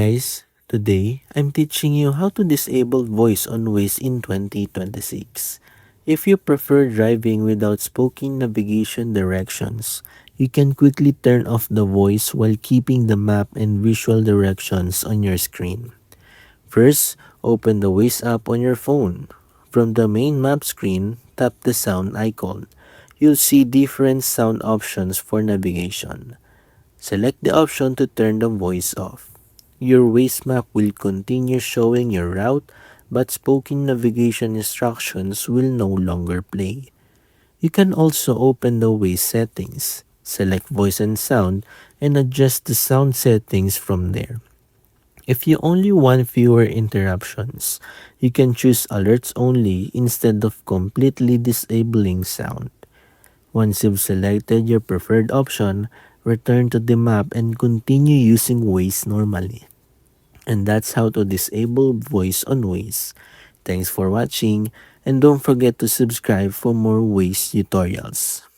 Guys, today I'm teaching you how to disable voice on Waze in 2026. If you prefer driving without spoken navigation directions, you can quickly turn off the voice while keeping the map and visual directions on your screen. First, open the Waze app on your phone. From the main map screen, tap the sound icon. You'll see different sound options for navigation. Select the option to turn the voice off. Your Waze map will continue showing your route, but spoken navigation instructions will no longer play. You can also open the Waze settings, select voice and sound, and adjust the sound settings from there. If you only want fewer interruptions, you can choose alerts only instead of completely disabling sound. Once you've selected your preferred option, return to the map and continue using Waze normally. And that's how to disable voice on Waze. Thanks for watching, and don't forget to subscribe for more Waze tutorials.